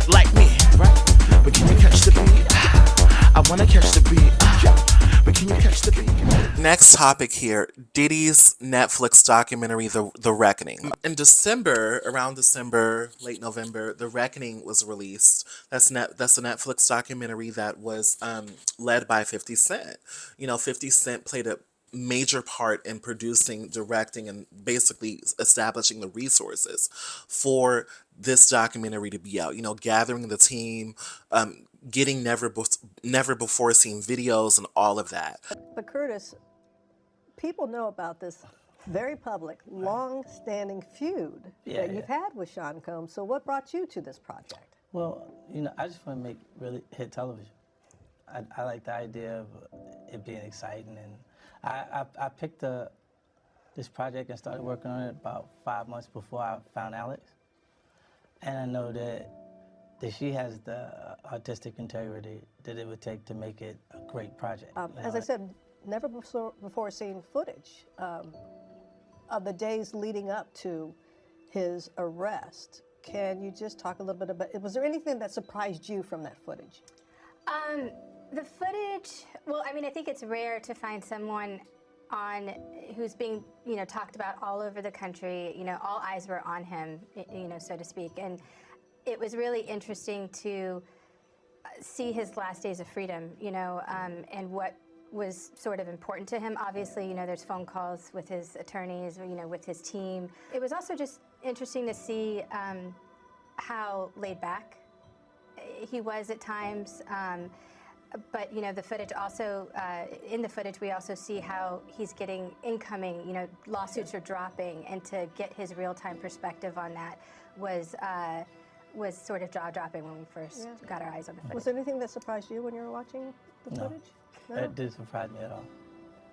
it like me, right? But can you catch the beat? I wanna catch the beat. But can you catch the beat? Next topic here, Diddy's Netflix documentary, The Reckoning. In December, around December, late November, The Reckoning was released. That's a Netflix documentary that was led by 50 Cent. You know, 50 Cent played a major part in producing, directing, and basically establishing the resources for this documentary to be out. You know, gathering the team, getting never before seen videos and all of that. But Curtis, people know about this very public, long-standing feud that you've had with Sean Combs. So what brought you to this project? Well, you know, I just want to make really hit television. I like the idea of it being exciting, and I picked this project and started working on it about 5 months before I found Alex. And I know that she has the artistic integrity that it would take to make it a great project. As I said, never before seen footage of the days leading up to his arrest. Can you just talk a little bit about, was there anything that surprised you from that footage? The footage, well, I mean, I think it's rare to find someone who's being, you know, talked about all over the country. You know, all eyes were on him, you know, so to speak. And it was really interesting to see his last days of freedom, you know, and what was sort of important to him. Obviously, you know, there's phone calls with his attorneys, you know, with his team. It was also just interesting to see how laid back he was at times. But, you know, the footage also, in the footage, we also see how he's getting incoming, you know, lawsuits are dropping, and to get his real-time perspective on that was sort of jaw-dropping when we first got our eyes on the footage. Was there anything that surprised you when you were watching the footage? No, it didn't surprise me at all.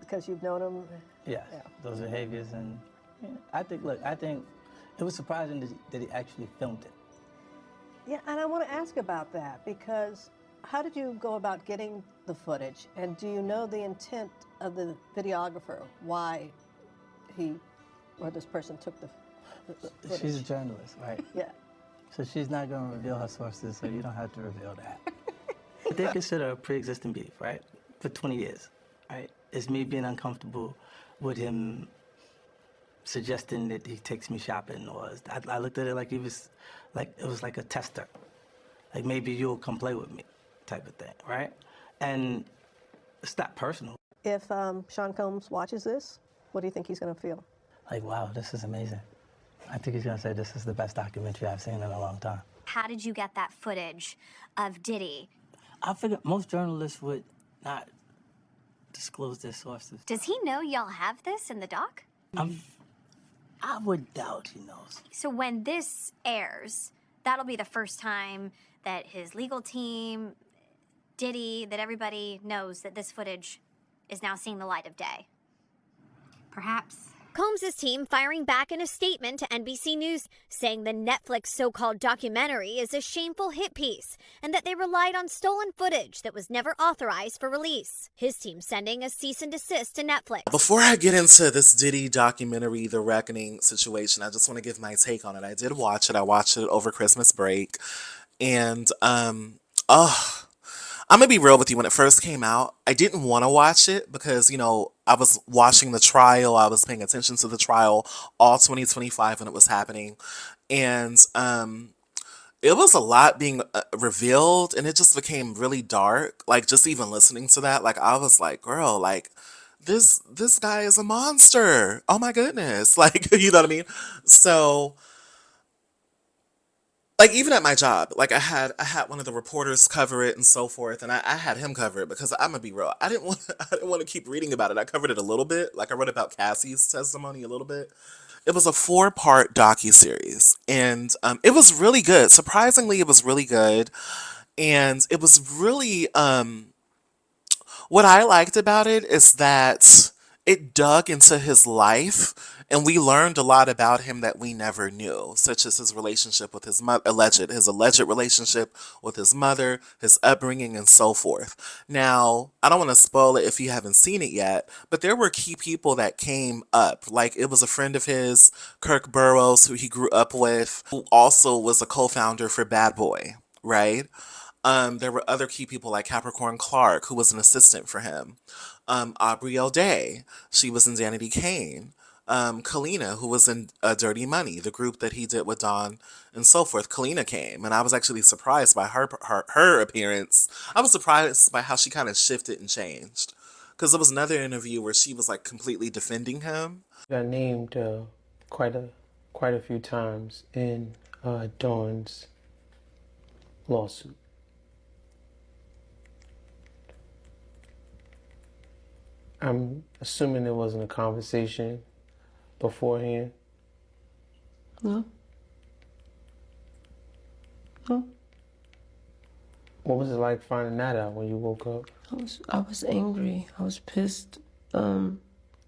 Because you've known him? Yes, those behaviors, and I think it was surprising that he actually filmed it. Yeah, and I want to ask about that, because how did you go about getting the footage? And do you know the intent of the videographer, why he or this person took the footage? She's a journalist, right? Yeah. So she's not going to reveal her sources, so you don't have to reveal that. They consider a pre-existing beef, right? For 20 years, right? It's me being uncomfortable with him suggesting that he takes me shopping, or I looked at it like it was like a tester. Like, maybe you'll come play with me type of thing, right? And it's not personal. If Sean Combs watches this, what do you think he's going to feel? Like, wow, this is amazing. I think he's going to say this is the best documentary I've seen in a long time. How did you get that footage of Diddy? I figured most journalists would not disclose their sources. Does he know y'all have this in the doc? I would doubt he knows. So when this airs, that'll be the first time that his legal team, Diddy, that everybody knows that this footage is now seeing the light of day. Perhaps. Combs' team firing back in a statement to NBC News, saying the Netflix so-called documentary is a shameful hit piece and that they relied on stolen footage that was never authorized for release. His team sending a cease and desist to Netflix. Before I get into this Diddy documentary, The Reckoning situation, I just want to give my take on it. I did watch it. I watched it over Christmas break. And, I'm going to be real with you. When it first came out, I didn't want to watch it because, you know, I was watching the trial. I was paying attention to the trial all 2025 when it was happening. And it was a lot being revealed, and it just became really dark. Like, just even listening to that, like, I was like, girl, like, this guy is a monster. Oh, my goodness. Like, you know what I mean? So, like, even at my job, like, I had one of the reporters cover it and so forth, and I had him cover it because I'm gonna be real. I didn't want to keep reading about it. I covered it a little bit. Like, I wrote about Cassie's testimony a little bit. It was a 4-part docuseries, and it was really good. Surprisingly, it was really good, and it was really what I liked about it is that it dug into his life, and we learned a lot about him that we never knew, such as his relationship with his alleged relationship with his mother, his upbringing, and so forth. Now, I don't want to spoil it if you haven't seen it yet, but there were key people that came up. Like, it was a friend of his, Kirk Burroughs, who he grew up with, who also was a co-founder for Bad Boy. right? There were other key people like Capricorn Clark, who was an assistant for him. Aubrey O'Day, she was in Danity Kane. Kalina, who was in Dirty Money, the group that he did with Don and so forth. Kalina came, and I was actually surprised by her appearance. I was surprised by how she kind of shifted and changed. Because there was another interview where she was like completely defending him. Got named quite a few times in Dawn's lawsuit. I'm assuming there wasn't a conversation beforehand. No. No. What was it like finding that out when you woke up? I was angry. I was pissed. You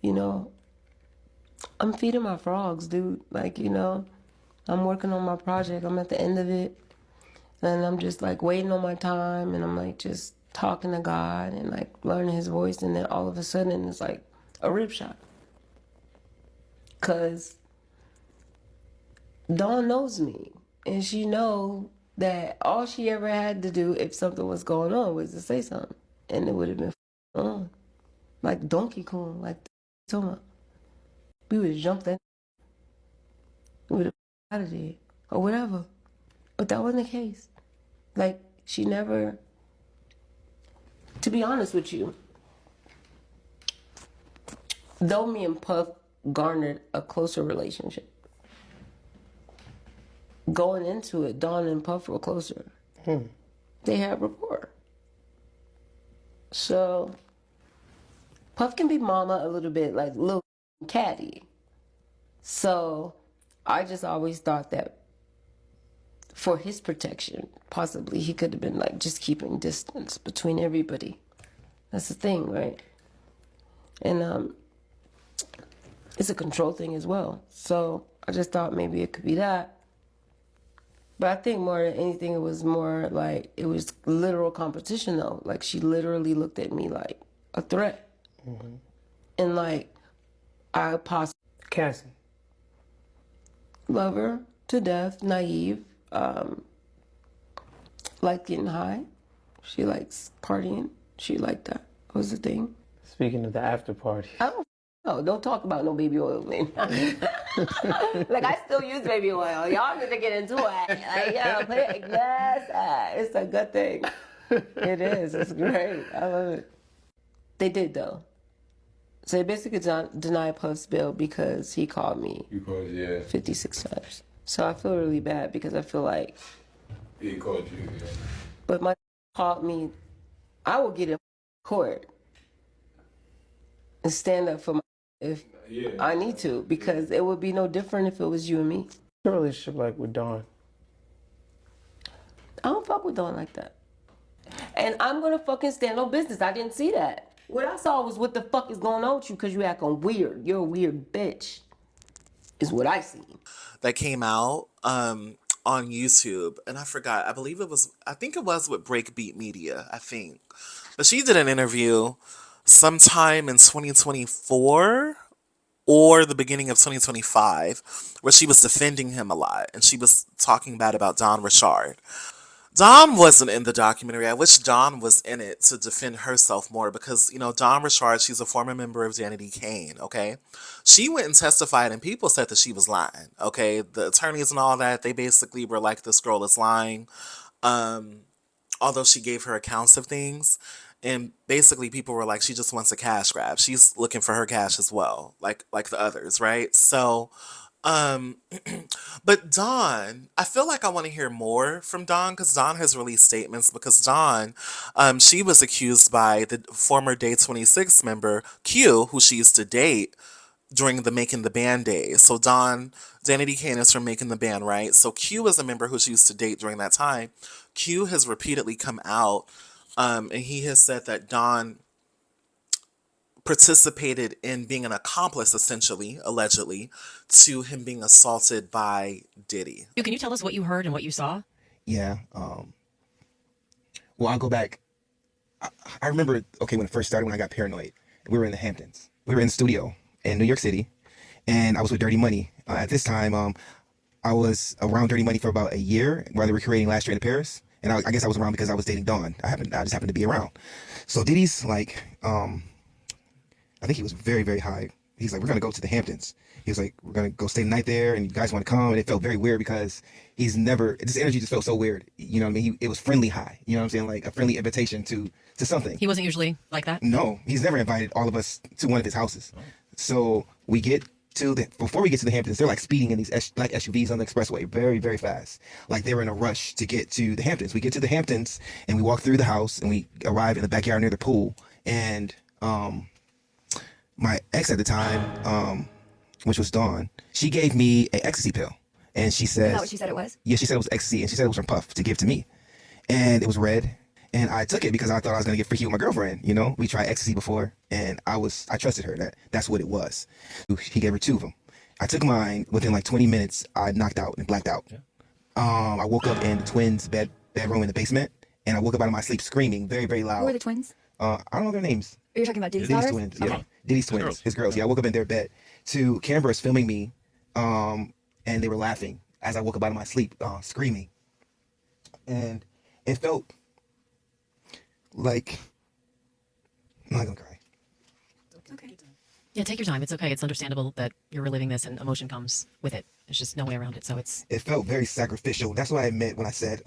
know, I'm feeding my frogs, dude. Like, you know, I'm working on my project. I'm at the end of it. And I'm just like waiting on my time, and I'm like just talking to God and like learning his voice, and then all of a sudden it's like a rip shot. Cause Dawn knows me, and she know that all she ever had to do if something was going on was to say something, and it would have been on. Like Donkey Kong, like talking about. We would have jumped that, we would have out of there, or whatever. But that wasn't the case. Like, she never, to be honest with you, though me and Puff garnered a closer relationship, going into it, Dawn and Puff were closer. They had rapport. So, Puff can be mama a little bit, like little catty. So, I just always thought that for his protection, possibly he could have been like just keeping distance between everybody. That's the thing, right? And it's a control thing as well. So I just thought maybe it could be that. But I think more than anything, it was more like it was literal competition though. Like she literally looked at me like a threat. And like I possibly Cassie. love her to death, naive, like getting high. She likes partying. She liked that. That was the thing. Speaking of the after party. I don't know. Don't talk about no baby oil, man. Like, I still use baby oil. Y'all need to get into it. Like, yeah, put it, yes, it's a good thing. It is. It's great. I love it. They did, though. So they basically denied Puff's bail because he called me 56 times. So I feel really bad because I feel like... He called you, yeah. But my called me, I will get in court and stand up for my if I need to, because it would be no different if it was you and me. What's your relationship like with Dawn? I don't fuck with Dawn like that. And I'm gonna fucking stand on business. I didn't see that. What I saw was what the fuck is going on with you because you acting weird. You're a weird bitch, is what I see. That came out on YouTube, and I forgot. I think it was with Breakbeat Media, I think. But she did an interview sometime in 2024 or the beginning of 2025 where she was defending him a lot, and she was talking bad about Don Richard. Dawn wasn't in the documentary. I wish Dawn was in it to defend herself more because, you know, Dawn Richard, she's a former member of Danity Kane, okay? She went and testified and people said that she was lying, okay? The attorneys and all that, they basically were like, this girl is lying, although she gave her accounts of things. And basically people were like, she just wants a cash grab. She's looking for her cash as well, like the others, right? So... but Dawn, I feel like I want to hear more from Dawn because Dawn has released statements because Dawn, she was accused by the former Day 26 member Q, who she used to date during the Making the Band days. So Danity Kane is from Making the Band, right? So Q is a member who she used to date during that time. Q has repeatedly come out, and he has said that Dawn participated in being an accomplice, essentially, allegedly, to him being assaulted by Diddy. Can you tell us what you heard and what you saw? Yeah. Well, I'll go back. I remember, when it first started, when I got paranoid, we were in the Hamptons. We were in the studio in New York City, and I was with Dirty Money. At this time, I was around Dirty Money for about a year while they were creating Last Train to Paris. And I guess I was around because I was dating Dawn. I just happened to be around. So Diddy's like, I think he was very, very high. He's like, we're gonna go to the Hamptons. He was like, we're gonna go stay the night there, and you guys want to come? And it felt very weird because this energy just felt so weird. You know what I mean? It was friendly high. You know what I'm saying? Like a friendly invitation to something. He wasn't usually like that? No, he's never invited all of us to one of his houses. So we get before we get to the Hamptons, they're like speeding in these black SUVs on the expressway very, very fast. Like they were in a rush to get to the Hamptons. We get to the Hamptons and we walk through the house and we arrive in the backyard near the pool. And my ex at the time, which was Dawn, she gave me an ecstasy pill. And she said, is that what she said it was? Yeah, she said it was ecstasy, and she said it was from Puff to give to me. And it was red. And I took it because I thought I was going to get freaky with my girlfriend. You know, we tried ecstasy before, and I trusted her that's what it was. He gave her 2 of them. I took mine. Within like 20 minutes, I knocked out and blacked out. Yeah. I woke up in the twins' bedroom in the basement, and I woke up out of my sleep screaming very, very loud. Who are the twins? I don't know their names. You're talking about Diddy's Diddy's daughters? twins. Okay. Yeah, Diddy's twins. His girls. Yeah, I woke up in their bed. To cameras filming me, and they were laughing as I woke up out of my sleep, screaming. And it felt like, I'm not gonna cry. Okay. Yeah, take your time. It's okay. It's understandable that you're reliving this and emotion comes with it. There's just no way around it. So it felt very sacrificial. That's what I meant when I said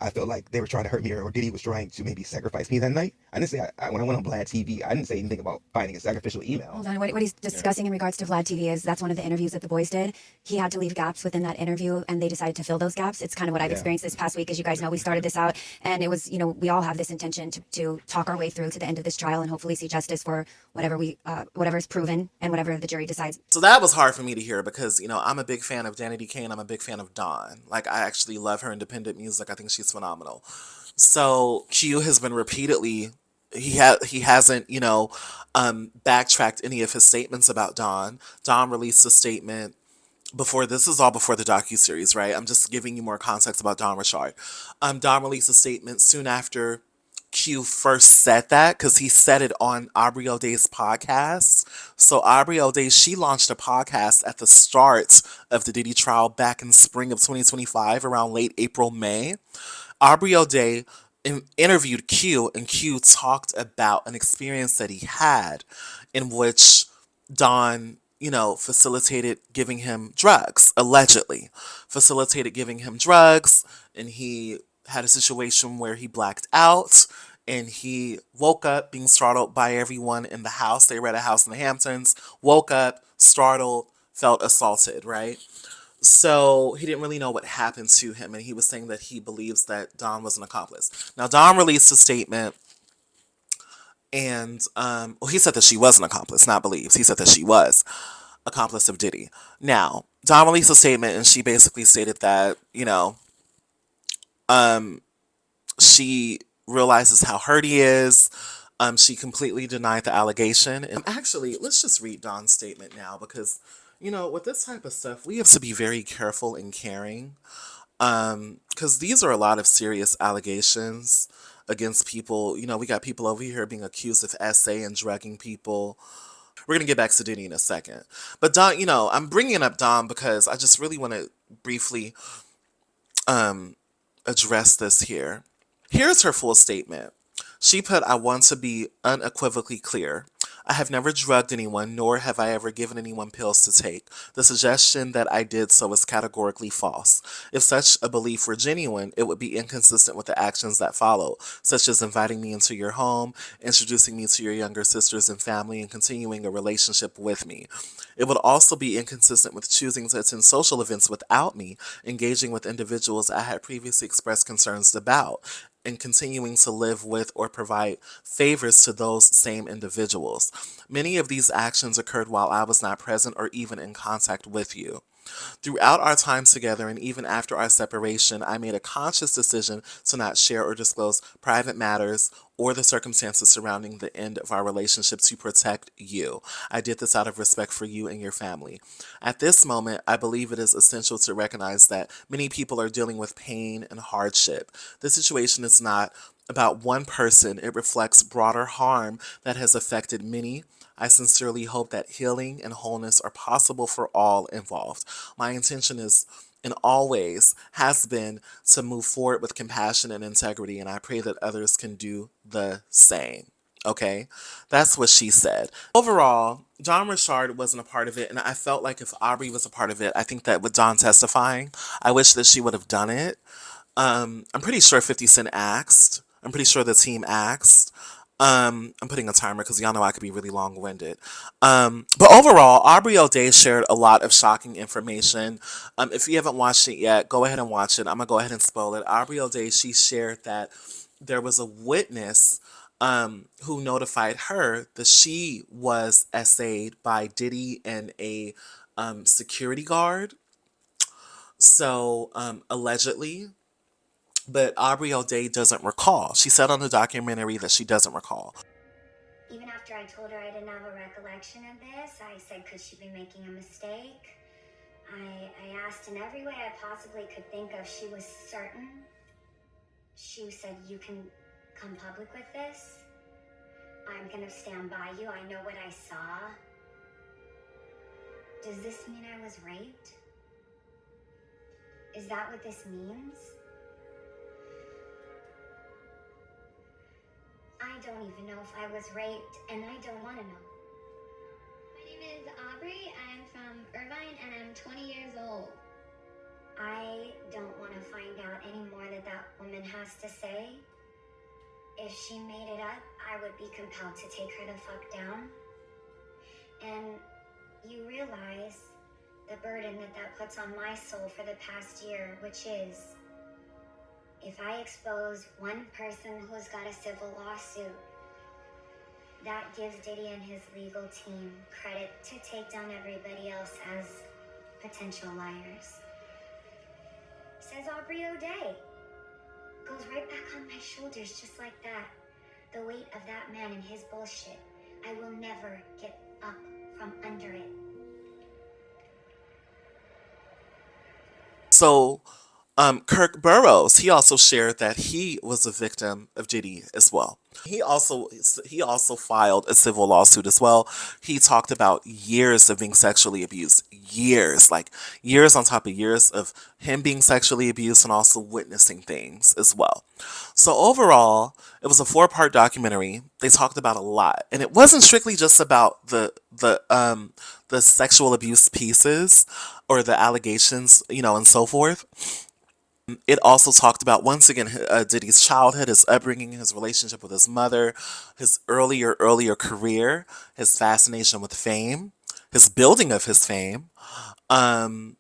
I felt like they were trying to hurt me or Diddy was trying to maybe sacrifice me that night. I didn't say, when I went on Vlad TV, I didn't say anything about finding a sacrificial email. Hold on. What he's discussing in regards to Vlad TV is that's one of the interviews that the boys did. He had to leave gaps within that interview, and they decided to fill those gaps. It's kind of what I've experienced this past week. As you guys know, we started this out, and it was, we all have this intention to talk our way through to the end of this trial and hopefully see justice for whatever is proven and whatever the jury decides. So that was hard for me to hear because, I'm a big fan of Danny DK and I'm a big fan of Dawn. Like, I actually love her independent music. I think she's phenomenal. So Q has been repeatedly, he hasn't, backtracked any of his statements about Dawn. Dawn released a statement this is all before the docuseries, right? I'm just giving you more context about Dawn Richard. Dawn released a statement soon after Q first said that, because he said it on Aubrey O'Day's podcast. So Aubrey O'Day, she launched a podcast at the start of the Diddy trial back in spring of 2025, around late April, May. Aubrey O'Day interviewed Q, and Q talked about an experience that he had in which Dawn, facilitated giving him drugs, allegedly. Facilitated giving him drugs, and he had a situation where he blacked out, and he woke up being startled by everyone in the house. They were at a house in the Hamptons, woke up, startled, felt assaulted, right? So he didn't really know what happened to him, and he was saying that he believes that Dawn was an accomplice. Now, Dawn released a statement, and he said that she was an accomplice, not believes. He said that she was accomplice of Diddy. Now, Dawn released a statement, and she basically stated that, she realizes how hurt he is. She completely denied the allegation. And actually, let's just read Dawn's statement now, because with this type of stuff, we have to be very careful and caring, because these are a lot of serious allegations against people. We got people over here being accused of SA and drugging people. We're going to get back to Diddy in a second. But Dawn, I'm bringing up Dawn because I just really want to briefly address this here. Here's her full statement. She put, "I want to be unequivocally clear. I have never drugged anyone, nor have I ever given anyone pills to take. The suggestion that I did so is categorically false. If such a belief were genuine, it would be inconsistent with the actions that followed, such as inviting me into your home, introducing me to your younger sisters and family, and continuing a relationship with me. It would also be inconsistent with choosing to attend social events without me, engaging with individuals I had previously expressed concerns about, and continuing to live with or provide favors to those same individuals. Many of these actions occurred while I was not present or even in contact with you. Throughout our time together and even after our separation, I made a conscious decision to not share or disclose private matters or the circumstances surrounding the end of our relationship to protect you. I did this out of respect for you and your family. At this moment, I believe it is essential to recognize that many people are dealing with pain and hardship. This situation is not about one person. It reflects broader harm that has affected many. I sincerely hope that healing and wholeness are possible for all involved. My intention is and always has been to move forward with compassion and integrity, and I pray that others can do the same. Okay? That's what she said. Overall, John Richard wasn't a part of it, and I felt like if Aubrey was a part of it, I think that with John testifying, I wish that she would have done it. I'm pretty sure 50 Cent asked. I'm pretty sure the team asked. I'm putting a timer because y'all know I could be really long-winded. But overall, Aubrey O'Day shared a lot of shocking information. If you haven't watched it yet, go ahead and watch it. I'm gonna go ahead and spoil it. Aubrey O'Day, she shared that there was a witness who notified her that she was essayed by Diddy and a security guard. So allegedly, but Aubrey O'Day doesn't recall. She said on the documentary that she doesn't recall. Even after I told her I didn't have a recollection of this, I said, could she be making a mistake? I asked in every way I possibly could think of. She was certain. She said, you can come public with this. I'm gonna stand by you. I know what I saw. Does this mean I was raped? Is that what this means? I don't even know if I was raped, and I don't want to know. My name is Aubrey. I'm from Irvine, and I'm 20 years old. I don't want to find out any more that woman has to say. If she made it up, I would be compelled to take her the fuck down. And you realize the burden that puts on my soul for the past year, which is, if I expose one person who's got a civil lawsuit, that gives Diddy and his legal team credit to take down everybody else as potential liars. Says Aubrey O'Day. Goes right back on my shoulders just like that. The weight of that man and his bullshit. I will never get up from under it. So, Kirk Burrows, he also shared that he was a victim of Diddy as well. He also filed a civil lawsuit as well. He talked about years of being sexually abused, like years on top of years of him being sexually abused and also witnessing things as well. So overall, it was a 4-part documentary. They talked about a lot, and it wasn't strictly just about the sexual abuse pieces or the allegations, and so forth. It also talked about, once again, Diddy's childhood, his upbringing, his relationship with his mother, his earlier career, his fascination with fame, his building of his fame, and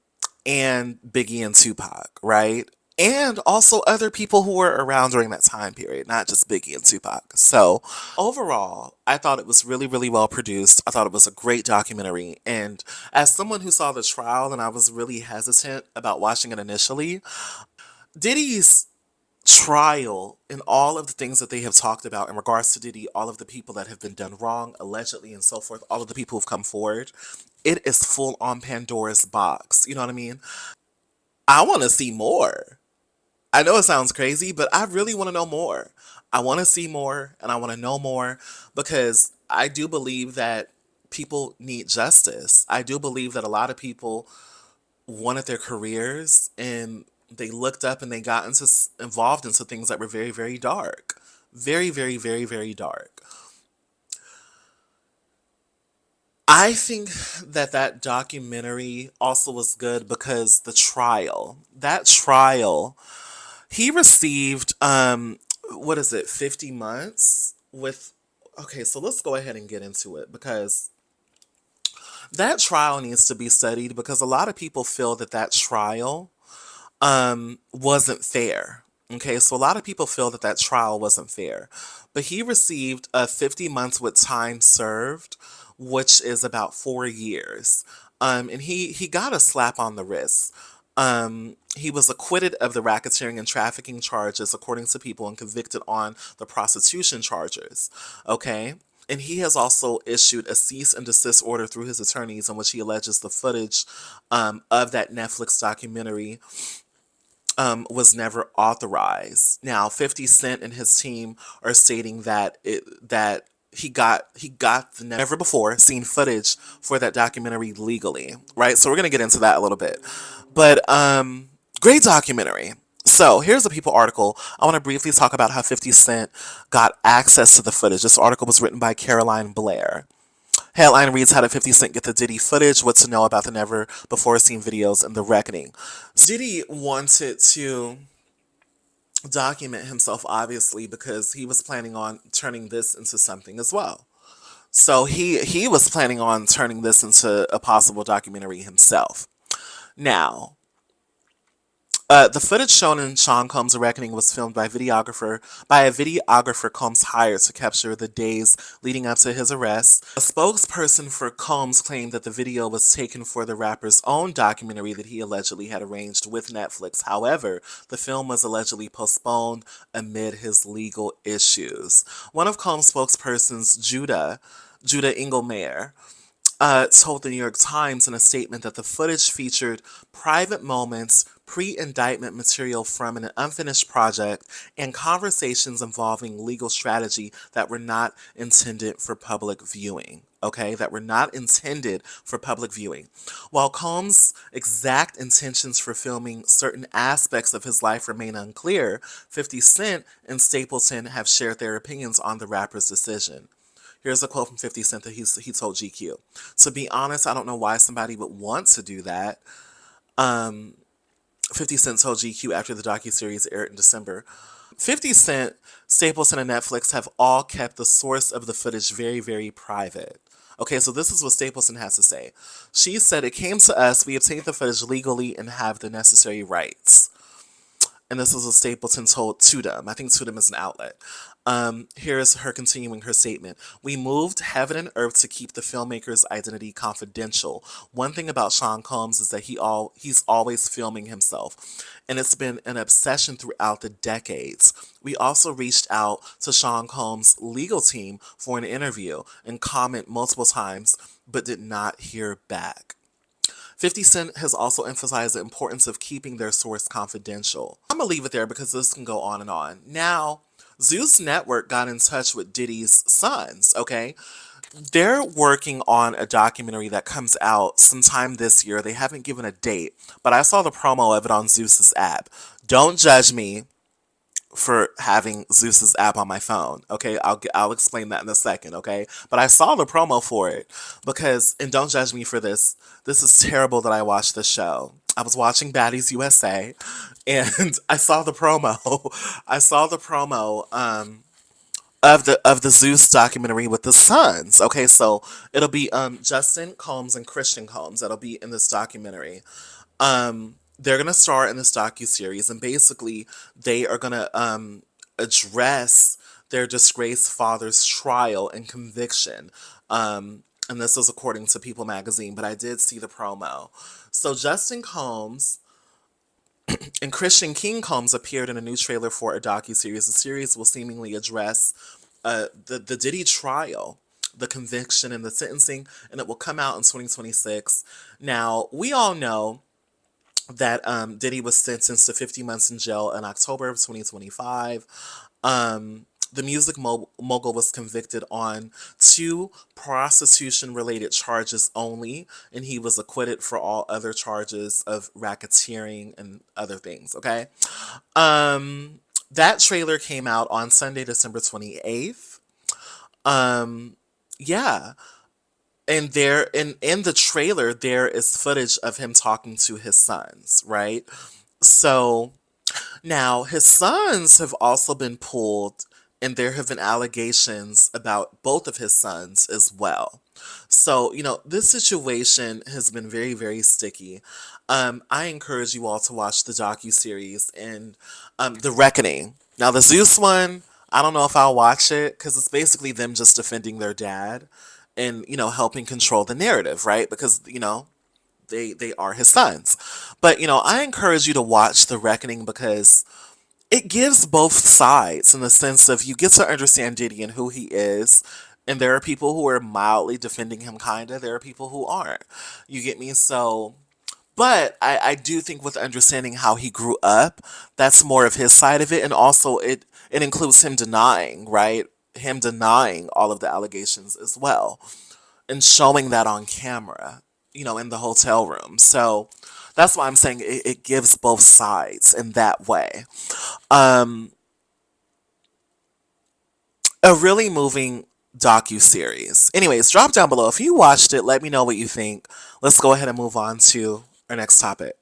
Biggie and Tupac, right? And also other people who were around during that time period, not just Biggie and Tupac. So overall, I thought it was really, really well produced. I thought it was a great documentary. And as someone who saw the trial, and I was really hesitant about watching it initially, Diddy's trial and all of the things that they have talked about in regards to Diddy, all of the people that have been done wrong, allegedly, and so forth, all of the people who've come forward, it is full on Pandora's box. You know what I mean? I want to see more. I know it sounds crazy, but I really want to know more. I want to see more and I want to know more because I do believe that people need justice. I do believe that a lot of people wanted their careers and they looked up and they got involved into things that were very, very dark. Very, very, very, very dark. I think that documentary also was good because that trial, he received, 50 months with, okay, so let's go ahead and get into it because that trial needs to be studied because a lot of people feel that trial wasn't fair. Okay, so a lot of people feel that trial wasn't fair. But he received 50 months with time served, which is about 4 years. And he got a slap on the wrist. He was acquitted of the racketeering and trafficking charges, according to people, and convicted on the prostitution charges. Okay? And he has also issued a cease and desist order through his attorneys in which he alleges the footage of that Netflix documentary was never authorized. Now, 50 Cent and his team are stating that he got the never before seen footage for that documentary legally, right? So we're gonna get into that a little bit. But great documentary. So here's a People article. I want to briefly talk about how 50 Cent got access to the footage. This article was written by Caroline Blair. Headline reads, How did 50 Cent get the Diddy footage? What to know about the never before seen videos and the reckoning. Diddy wanted to document himself, obviously, because he was planning on turning this into something as well. So he was planning on turning this into a possible documentary himself. Now, the footage shown in Sean Combs' Reckoning was filmed by a videographer Combs hired to capture the days leading up to his arrest. A spokesperson for Combs claimed that the video was taken for the rapper's own documentary that he allegedly had arranged with Netflix. However, the film was allegedly postponed amid his legal issues. One of Combs' spokespersons, Judah Engelmayer, told the New York Times in a statement that the footage featured private moments, pre-indictment material from an unfinished project, and conversations involving legal strategy that were not intended for public viewing. Okay, that were not intended for public viewing. While Combs' exact intentions for filming certain aspects of his life remain unclear, 50 Cent and Stapleton have shared their opinions on the rapper's decision. Here's a quote from 50 Cent that he told GQ. To be honest, I don't know why somebody would want to do that. 50 Cent told GQ after the docuseries aired in December. 50 Cent, Stapleton, and Netflix have all kept the source of the footage very, very private. Okay, so this is what Stapleton has to say. She said, It came to us, we obtained the footage legally and have the necessary rights. And this is what Stapleton told Tudum. I think Tudum is an outlet. Here's her continuing her statement. We moved heaven and earth to keep the filmmaker's identity confidential. One thing about Sean Combs is that he's always filming himself. And it's been an obsession throughout the decades. We also reached out to Sean Combs' legal team for an interview and comment multiple times, but did not hear back. 50 Cent has also emphasized the importance of keeping their source confidential. I'm going to leave it there because this can go on and on. Now, Zeus Network got in touch with Diddy's sons, okay? They're working on a documentary that comes out sometime this year. They haven't given a date, but I saw the promo of it on Zeus's app. Don't judge me for having Zeus's app on my phone, okay? I'll explain that in a second, okay? But I saw the promo for it because, and don't judge me for this, this is terrible that I watched the show. I was watching Baddies USA and I saw the promo. I saw the promo of the Zeus documentary with the sons. Okay, so it'll be Justin Combs and Christian Combs that'll be in this documentary. They're gonna star in this docuseries, and basically they are gonna address their disgraced father's trial and conviction. And this is according to People magazine, but I did see the promo. So Justin Combs and Christian King Combs appeared in a new trailer for a docuseries. The series will seemingly address the Diddy trial, the conviction and the sentencing, and it will come out in 2026. Now, we all know that Diddy was sentenced to 50 months in jail in October of 2025. The music mogul was convicted on 2 prostitution-related charges only, and he was acquitted for all other charges of racketeering and other things, okay? That trailer came out on Sunday, December 28th. Yeah. And there in the trailer, there is footage of him talking to his sons, right? So now his sons have also been pulled, and there have been allegations about both of his sons as well. So, this situation has been very, very sticky. I encourage you all to watch the docuseries and The Reckoning. Now, the Zeus one, I don't know if I'll watch it because it's basically them just defending their dad and, helping control the narrative, right? Because, they are his sons. But, I encourage you to watch The Reckoning because it gives both sides in the sense of you get to understand Diddy and who he is. And there are people who are mildly defending him, kinda. There are people who aren't. You get me? So, but I do think with understanding how he grew up, that's more of his side of it. And also it includes him denying, right? him denying all of the allegations as well and showing that on camera, in the hotel room. So that's why I'm saying it gives both sides in that way. Um, a really moving docu-series. Anyways, drop down below if you watched it. Let me know what you think. Let's go ahead and move on to our next topic.